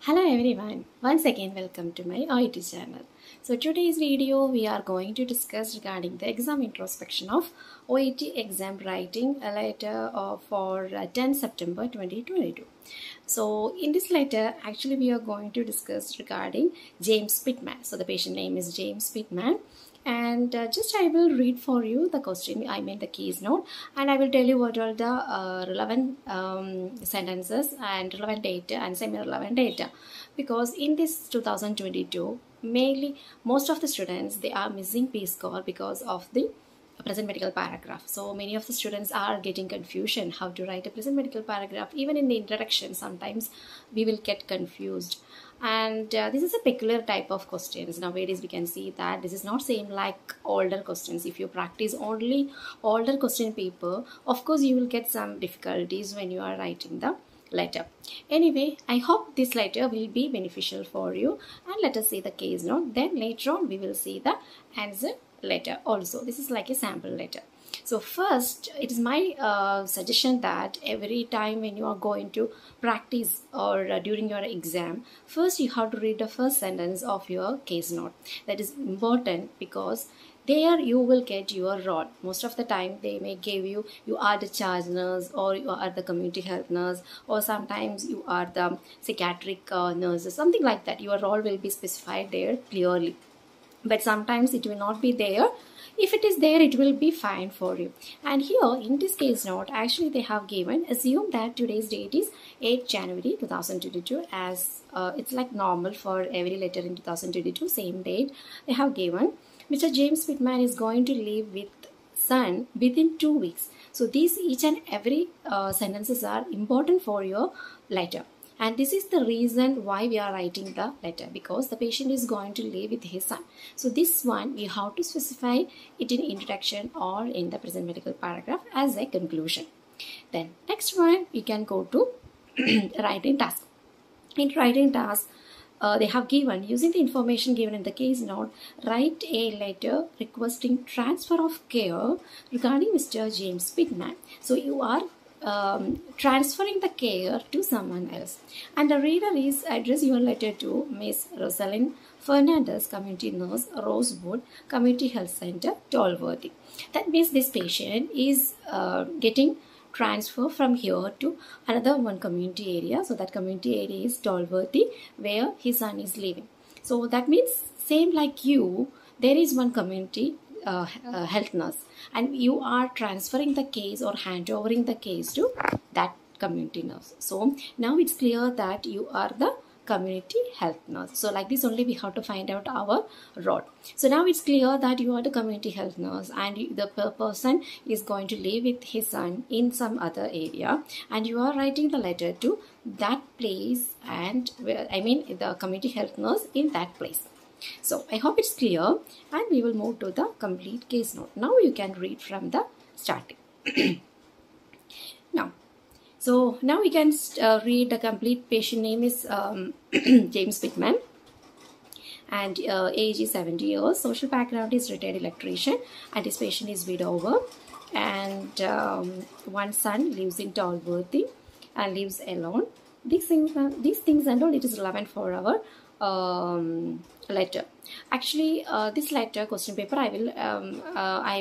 Hello everyone, once again welcome to my Oet channel. So today's video we are going to discuss regarding the exam introspection of Oet exam writing a letter for 10 September 2022. So in this letter actually we are going to discuss regarding James Pittman. So the patient name is James Pittman. And just I will read for you the question, the case note, and I will tell you what are the relevant sentences and relevant data and semi-relevant data, because in this 2022 mainly most of the students they are missing P-score because of the present medical paragraph. So many of the students are getting confusion how to write a present medical paragraph. Even in the introduction sometimes we will get confused, and this is a peculiar type of questions. Nowadays we can see that this is not same like older questions. If you practice only older question paper, of course you will get some difficulties when you are writing the letter. Anyway, I hope this letter will be beneficial for you, and let us see the case note. Then later on we will see the answer letter also. This is like a sample letter. So first, it is my suggestion that every time when you are going to practice or during your exam, first you have to read the first sentence of your case note. That is important because there you will get your role. Most of the time they may give you are the charge nurse, or you are the community health nurse, or sometimes you are the psychiatric nurse, or something like that. Your role will be specified there clearly, but sometimes it will not be there. If it is there, it will be fine for you. And here in this case note, actually they have given, assume that today's date is 8 January 2022, as it's like normal for every letter in 2022, same date. They have given Mr. James Pittman is going to leave with son within 2 weeks. So these each and every sentences are important for your letter. And this is the reason why we are writing the letter, because the patient is going to live with his son. So this one we have to specify it in introduction or in the present medical paragraph as a conclusion. Then next one we can go to writing task. In writing task, they have given, using the information given in the case note, write a letter requesting transfer of care regarding Mr. James Pittman. So you are transferring the care to someone else, and the reader is address your letter to Miss Rosalind Fernandez, community nurse, Rosewood Community Health Center, Tolworthy. That means this patient is getting transfer from here to another one community area. So that community area is Tolworthy, where his son is living. So that means same like you, there is one community health nurse, and you are transferring the case or handovering the case to that community nurse. So now it's clear that you are the community health nurse. So like this only we have to find out our role. So now it's clear that you are the community health nurse, and the person is going to live with his son in some other area, and you are writing the letter to that place, and the community health nurse in that place. So I hope it's clear, and we will move to the complete case note. Now you can read from the starting. Now we can read the complete. Patient name is James Pittman, and age is 70 years. Social background is retired electrician, and this patient is widower, and one son lives in Tolworthy and lives alone. These things and all, it is relevant for our letter. Actually this letter question paper I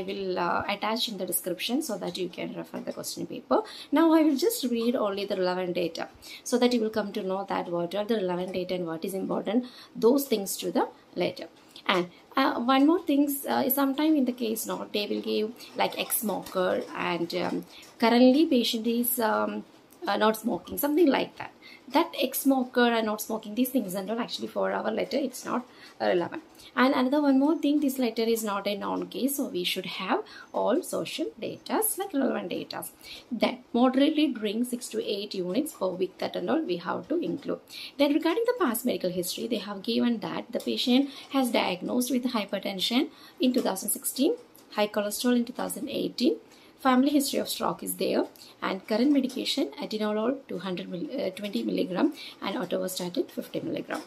will attach in the description so that you can refer the question paper. Now I will just read only the relevant data, so that you will come to know that what are the relevant data and what is important, those things to the letter. And one more thing, sometime in the case note they will give like ex-smoker, and currently patient is not smoking, something like that. That ex-smoker and not smoking, these things and all, actually for our letter it's not relevant. And another one more thing, this letter is not a non-case, so we should have all social data like relevant data. Then moderately drink 6 to 8 units per week, that and all we have to include. Then regarding the past medical history, they have given that the patient has diagnosed with hypertension in 2016, high cholesterol in 2018, family history of stroke is there, and current medication atenolol 20 milligram and atorvastatin 50 milligram.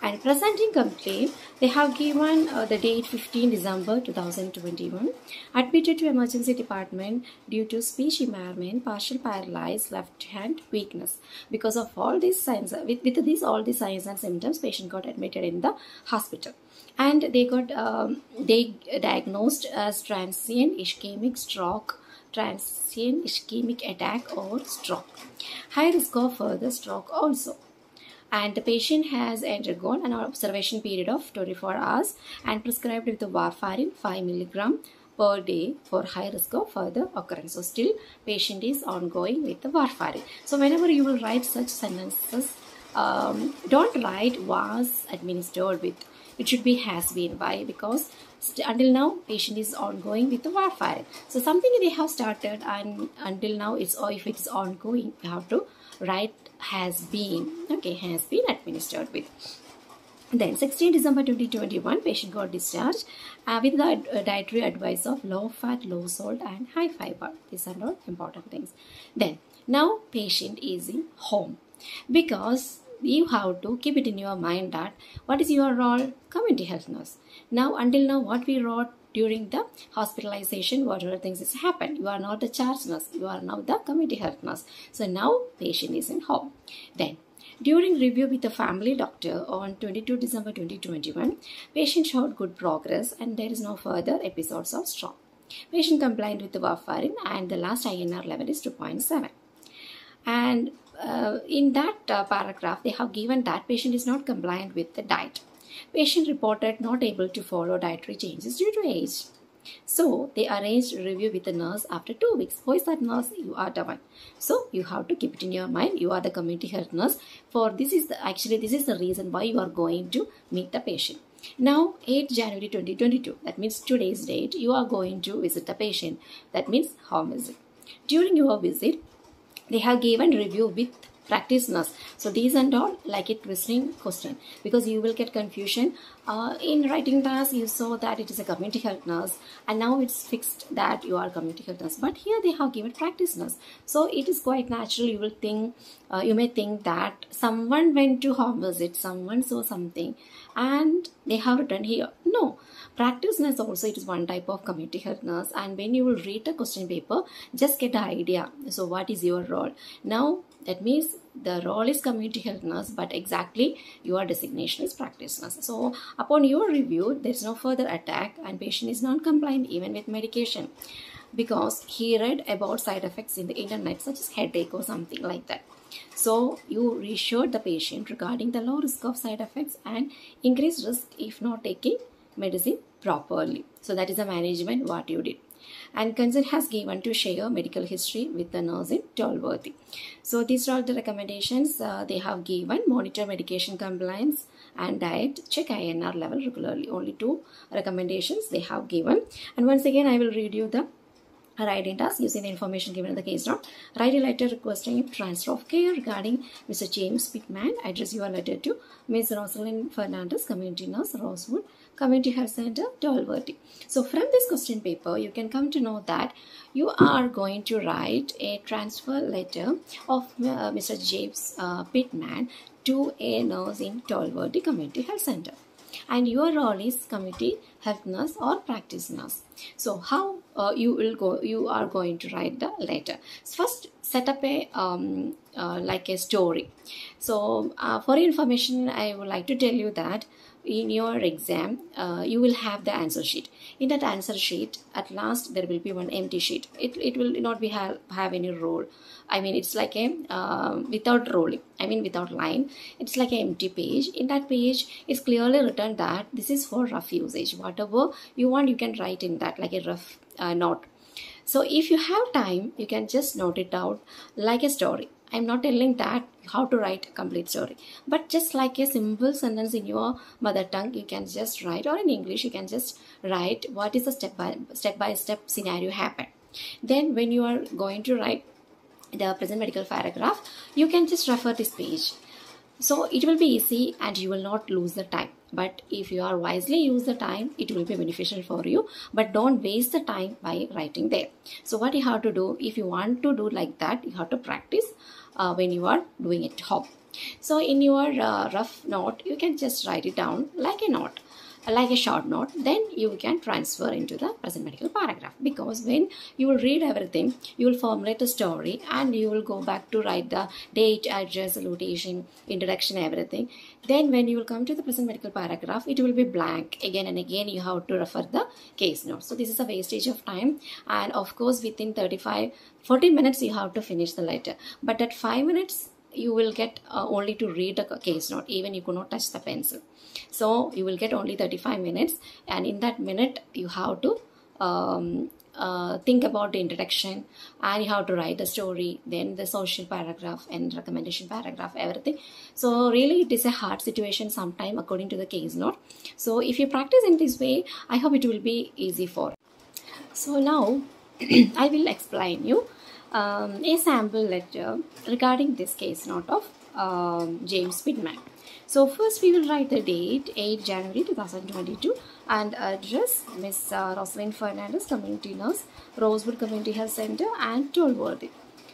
And presenting complaint, they have given the date 15 December 2021. Admitted to emergency department due to speech impairment, partial paralyzed, left hand weakness. Because of all these signs, with all these signs and symptoms, patient got admitted in the hospital. And they got diagnosed as transient ischemic stroke, transient ischemic attack or stroke. High risk of further stroke also. And the patient has undergone an observation period of 24 hours and prescribed with the warfarin 5 mg per day for high risk of further occurrence. So still patient is ongoing with the warfarin. So whenever you will write such sentences, don't write was administered with. It should be has been. Why? Because until now patient is ongoing with the warfarin. So something they have started and until now it's, or if it is ongoing, you have to write has been. Okay, has been administered with. Then 16 December 2021, patient got discharged with the dietary advice of low fat, low salt and high fiber. These are all important things. Then now patient is in home, because you have to keep it in your mind that what is your role? Community health nurse. Now until now what we wrote during the hospitalization, whatever things has happened, you are not the charge nurse, you are now the community health nurse. So now patient is in home. Then during review with the family doctor on 22 December 2021, patient showed good progress and there is no further episodes of stroke. Patient compliant with the warfarin and the last INR level is 2.7. And in that paragraph, they have given that patient is not compliant with the diet. Patient reported not able to follow dietary changes due to age. So they arranged a review with the nurse after 2 weeks. Who is that nurse? You are the one. So you have to keep it in your mind. You are the community health nurse. For this is the reason why you are going to meet the patient. Now 8 January 2022. That means today's date. You are going to visit the patient. That means home visit. During your visit, they have given review with practice nurse. So these and all like a twisting question, because you will get confusion. In writing task you saw that it is a community health nurse and now it's fixed that you are community health nurse, but here they have given practice nurse. So it is quite natural, you will think, you may think that someone went to home visit, someone saw something and they have written here. No, practice nurse also it is one type of community health nurse, and when you will read the question paper, just get the idea. So what is your role? Now that means the role is community health nurse, but exactly your designation is practice nurse. So upon your review, there is no further attack and patient is non-compliant even with medication, because he read about side effects in the internet such as headache or something like that. So you reassured the patient regarding the low risk of side effects and increased risk if not taking medicine properly. So that is the management what you did. And consent has given to share medical history with the nurse in Tolworthy. So these are all the recommendations they have given. Monitor medication compliance and diet, check INR level regularly. Only 2 recommendations they have given. And once again I will read you the writing task using the information given in the case note. Write a letter requesting a transfer of care regarding Mr. James Pittman. Address your letter to Ms. Rosalind Fernandez, Community Nurse, Rosewood, Community Health Center, Tolworthy. So from this question paper, you can come to know that you are going to write a transfer letter of Mr. James Pittman to a nurse in Tolworthy Community Health Center. And your role is community health nurse or practice nurse. So how you are going to write the letter? First, set up a like a story. So for your information, I would like to tell you that in your exam, you will have the answer sheet. In that answer sheet, at last there will be one empty sheet. It will not be have any role. I mean, it's like a without rolling. I mean, without line. It's like an empty page. In that page, it's clearly written that this is for rough usage. Whatever you want, you can write in that like a rough note. So if you have time, you can just note it out like a story. I'm not telling that how to write a complete story, but just like a simple sentence in your mother tongue, you can just write, or in English, you can just write what is the step by step scenario happen. Then when you are going to write the present medical paragraph, you can just refer this page. So it will be easy and you will not lose the time. But if you are wisely use the time, it will be beneficial for you. But don't waste the time by writing there. So what you have to do, if you want to do like that, you have to practice when you are doing it at home. So in your rough note, you can just write it down like a note, like a short note. Then you can transfer into the present medical paragraph, because when you will read everything, you will formulate a story and you will go back to write the date, address, salutation, introduction, everything. Then when you will come to the present medical paragraph, it will be blank. Again and again you have to refer the case note. So this is a wastage of time, and of course within 40 minutes you have to finish the letter. But at 5 minutes you will get only to read the case note, even you could not touch the pencil. So you will get only 35 minutes, and in that minute you have to think about the introduction, and you have to write the story, then the social paragraph and recommendation paragraph, everything. So really it is a hard situation sometime according to the case note. So if you practice in this way, I hope it will be easy for you. So now I will explain you a sample letter regarding this case note of James Pittman. So first we will write the date 8 January 2022 and address Miss Rosalind Fernandez, Community Nurse, Rosewood Community Health Center, and Tollworthy.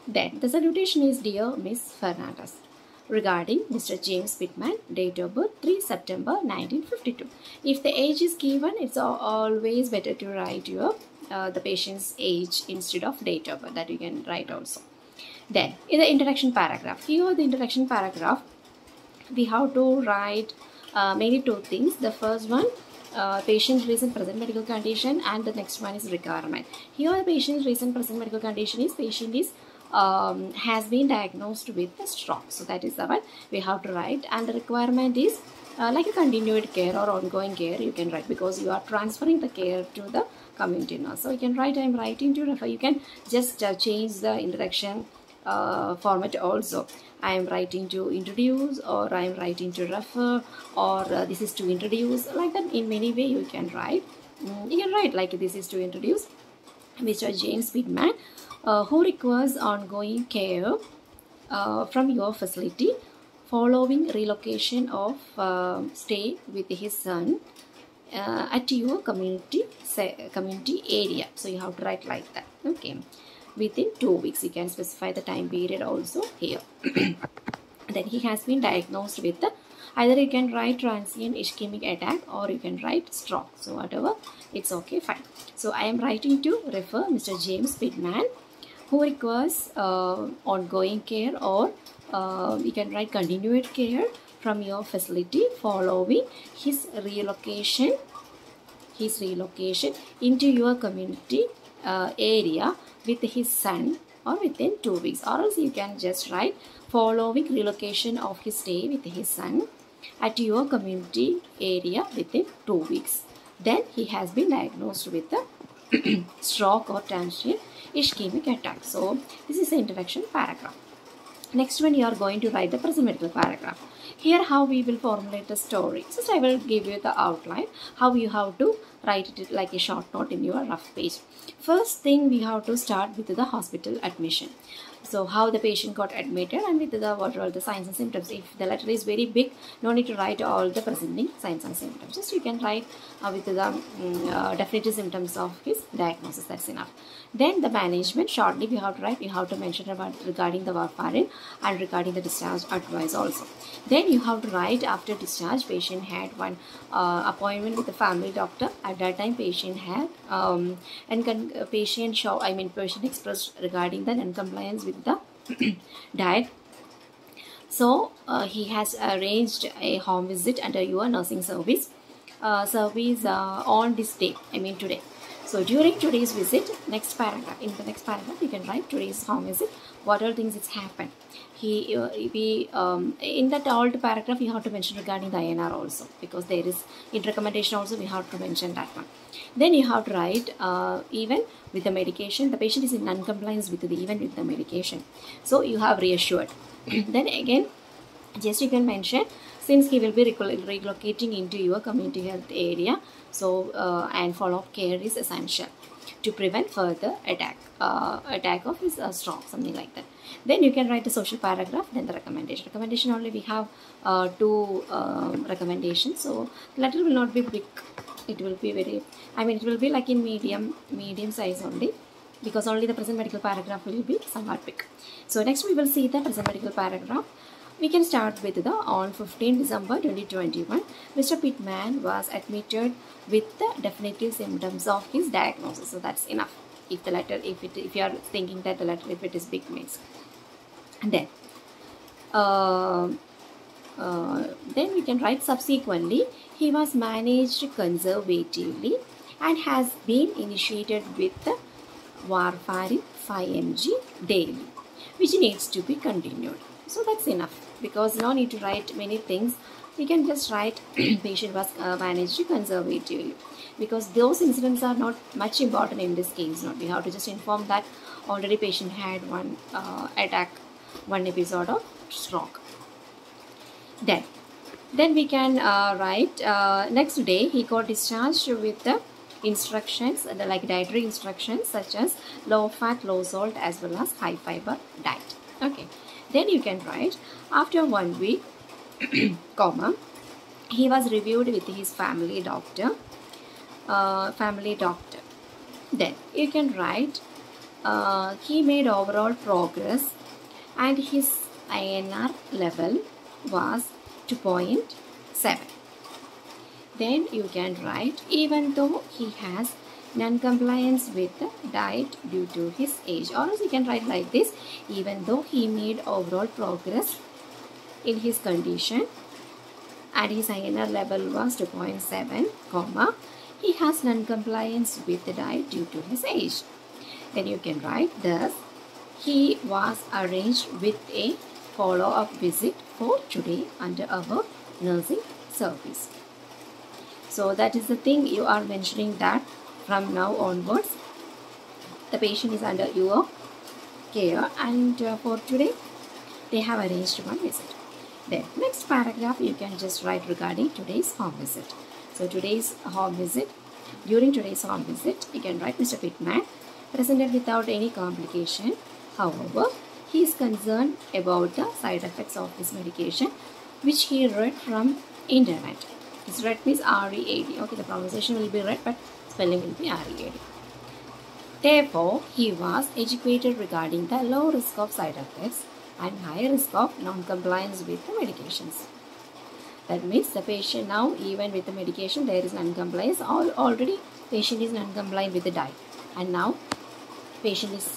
Then the salutation is Dear Miss Fernandez. Regarding Mr. James Pittman, date of birth 3 September 1952. If the age is given, it's always better to write your the patient's age instead of date of birth, that you can write also. Then in the introduction paragraph, here the introduction paragraph, we have to write mainly two things. The first one, patient's recent present medical condition, and the next one is requirement. Here the patient's recent present medical condition is patient is has been diagnosed with a stroke. So that is the one we have to write, and the requirement is like a continued care or ongoing care you can write, because you are transferring the care to the community nurse. So you can write I am writing to refer. You can just change the introduction format also. I am writing to introduce, or I am writing to refer, or this is to introduce, like that. In many ways you can write. You can write like this is to introduce Mr. James Pittman, who requires ongoing care from your facility following relocation of stay with his son at your community area. So you have to write like that. Okay. Within 2 weeks, you can specify the time period also here. Then he has been diagnosed with either you can write transient ischemic attack or you can write stroke. So whatever, it's okay, fine. So I am writing to refer Mr. James Pittman, who requires ongoing care, or you can write continued care from your facility following his relocation into your community area with his son, or within 2 weeks. Or else you can just write following relocation of his stay with his son at your community area within 2 weeks. Then he has been diagnosed with a stroke or transient ischemic attack. So this is the introduction paragraph. Next one, you are going to write the present medical paragraph. Here how we will formulate the story. Just I will give you the outline how you have to write it like a short note in your rough page. First thing, we have to start with the hospital admission. So how the patient got admitted, and with what are all the signs and symptoms. If the letter is very big, no need to write all the presenting signs and symptoms. Just you can write with the definitive symptoms of his diagnosis. That's enough. Then the management, shortly we have to write. You have to mention about regarding the warfarin and regarding the discharge advice also. Then you have to write after discharge, patient had one appointment with the family doctor. At that time, patient had patient expressed regarding the non-compliance with the diet. So he has arranged a home visit under your nursing service on this day, today. So during today's visit, next paragraph, in the next paragraph you can write today's home visit, what all things it's happened. In that old paragraph you have to mention regarding the INR also, because there is in recommendation also we have to mention that one. Then you have to write even with the medication, the patient is in non-compliance with even with the medication. So you have reassured. Then again, just you can mention, since he will be relocating into your community health area, so and follow-up care is essential. to prevent further attack of his stroke, something like that. Then you can write the social paragraph, then the recommendation. Recommendation only we have two recommendations. So the letter will not be big. It will be very, it will be like in medium size only, because only the present medical paragraph will be somewhat big. So next we will see the present medical paragraph. We can start with the on 15 December 2021, Mr. Pittman was admitted with the definitive symptoms of his diagnosis. So that's enough. If the letter, if you are thinking that the letter, if it is big, means. And then we can write subsequently, he was managed conservatively and has been initiated with warfarin 5 mg daily, which needs to be continued. So that's enough, because no need to write many things. We can just write patient was managed conservatively, because those incidents are not much important in this case. We have to just inform that already patient had one one episode of stroke. Then we can write next day he got discharged with the instructions, like dietary instructions such as low fat, low salt, as well as high fiber diet. Okay. Then you can write after 1 week, comma, he was reviewed with his family doctor. Then you can write he made overall progress and his INR level was 2.7. Then you can write even though he has non-compliance with the diet due to his age, or else you can write like this: even though he made overall progress in his condition and his INR level was 2.7, comma, he has non-compliance with the diet due to his age. Then you can write thus he was arranged with a follow-up visit for today under our nursing service. So that is the thing you are mentioning, that from now onwards the patient is under your care, and for today they have arranged one visit. Then next paragraph you can just write regarding today's home visit. So today's home visit, during today's home visit you can write Mr. Pittman presented without any complication. However, he is concerned about the side effects of his medication, which he read from internet. His read means R-E-A-D. Okay, the pronunciation will be read, but spelling will be R-E-A-D. Therefore, he was educated regarding the low risk of side effects and high risk of non-compliance with the medications. That means the patient now, even with the medication, there is non-compliance. Already patient is non-compliant with the diet, and now patient is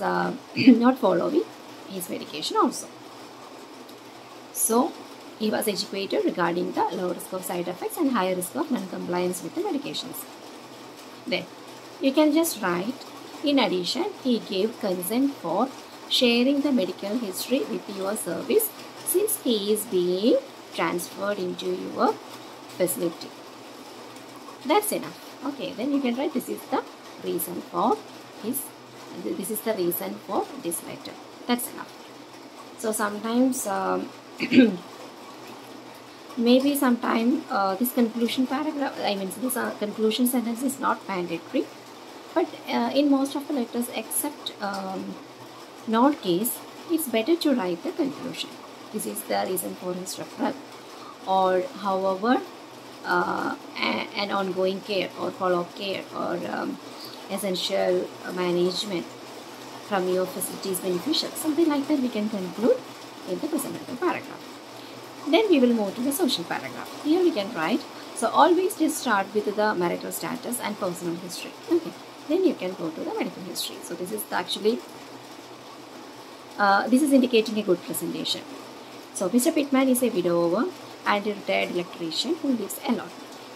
not following his medication also. So he was educated regarding the low risk of side effects and high risk of non-compliance with the medications. Then you can just write, in addition, he gave consent for sharing the medical history with your service since he is being transferred into your facility. That's enough. Okay, then you can write this is the reason for this letter. That's enough. So sometimes maybe sometime this conclusion paragraph, this conclusion sentence is not mandatory, but in most of the letters except not case, it's better to write the conclusion. This is the reason for his referral, or however an ongoing care or follow-up care or essential management from your facility is beneficial. Something like that we can conclude in the present paragraph. Then we will move to the social paragraph. Here we can write, so always just start with the marital status and personal history. Okay. Then you can go to the medical history. So this is actually this is indicating a good presentation. So Mr. Pittman is a widower and a retired electrician who lives alone.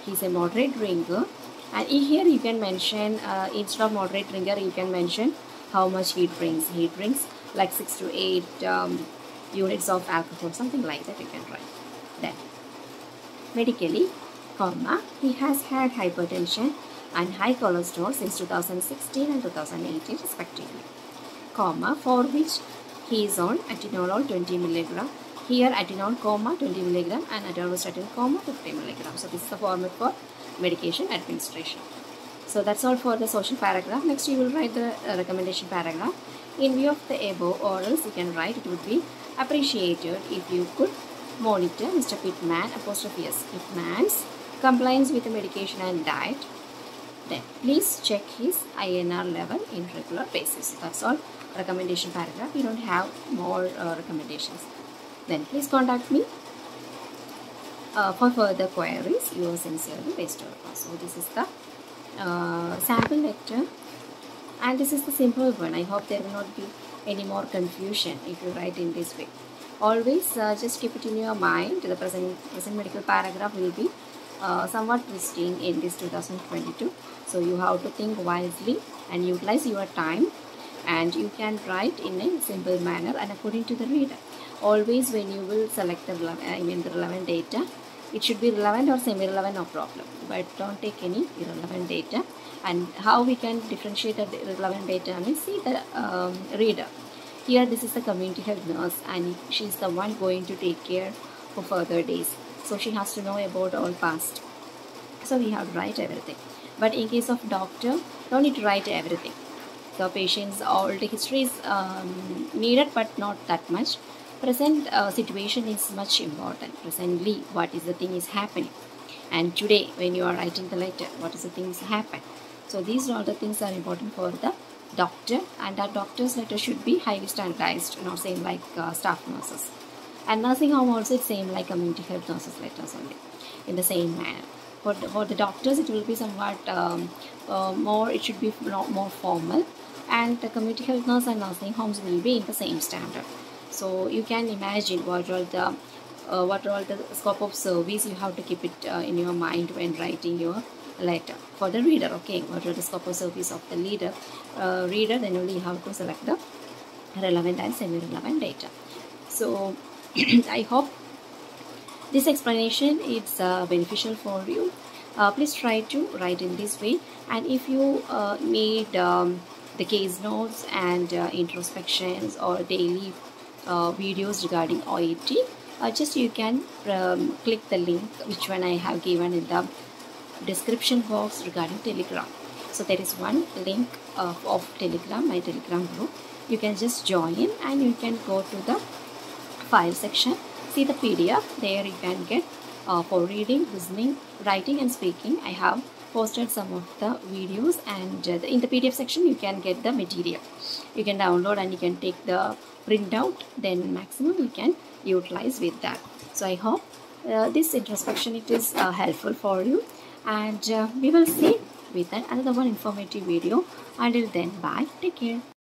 He is a moderate drinker, and here you can mention instead of moderate drinker you can mention how much he drinks. He drinks like 6 to 8 units of alcohol, something like that you can write. Then medically, comma, he has had hypertension and high cholesterol since 2016 and 2018 respectively, comma, for which he is on atenolol 20 mg. Here atenolol, comma, 20 mg and atorvastatin, comma, 50 mg. So this is the format for medication administration. So that's all for the social paragraph. Next you will write the recommendation paragraph. In view of the above, or else you can write, it would be appreciated if you could monitor Mr. Pittman Pittman's compliance with the medication and diet. Then please check his INR level in regular basis. That's all recommendation paragraph. We don't have more recommendations. Then please contact me for further queries. Yours sincerely, Pastor. So this is the sample letter, and this is the simple one. I hope there will not be any more confusion if you write in this way. Always just keep it in your mind. The present medical paragraph will be somewhat twisting in this 2022. So you have to think wisely and utilize your time, and you can write in a simple manner and according to the reader. Always when you will select the relevant data, it should be relevant or semi-relevant, no problem. But don't take any irrelevant data. And how we can differentiate the relevant data? I mean, see the reader. Here this is the community health nurse, and she is the one going to take care for further days. So she has to know about all past. So we have to write everything. But in case of doctor, don't need to write everything. So patient's old history is needed, but not that much. Present situation is much important. Presently, what is the thing is happening, and today when you are writing the letter, what is the things happen. So these all the things are important for the doctor, and that doctor's letter should be highly standardized, not same like staff nurses. And nursing home also it's same like community health nurses letters only, in the same manner. For the doctors it will be somewhat more, it should be more formal, and the community health nurse and nursing homes will be in the same standard. So you can imagine what all the scope of service you have to keep it in your mind when writing your letter for the reader. Okay, what are the scope of service of the reader? Then only you have to select the relevant and semi-relevant data. So I hope this explanation is beneficial for you. Please try to write in this way, and if you need the case notes and introspections or daily videos regarding Oet, just you can click the link which one I have given in the description box regarding Telegram. So there is one link of Telegram, my Telegram group. You can just join and you can go to the file section, see the PDF. There you can get for reading, listening, writing and speaking. I have posted some of the videos, and in the PDF section you can get the material. You can download and you can take the printout, then maximum you can utilize with that. So I hope this introspection it is helpful for you, and we will see with another one informative video. Until then, bye, take care.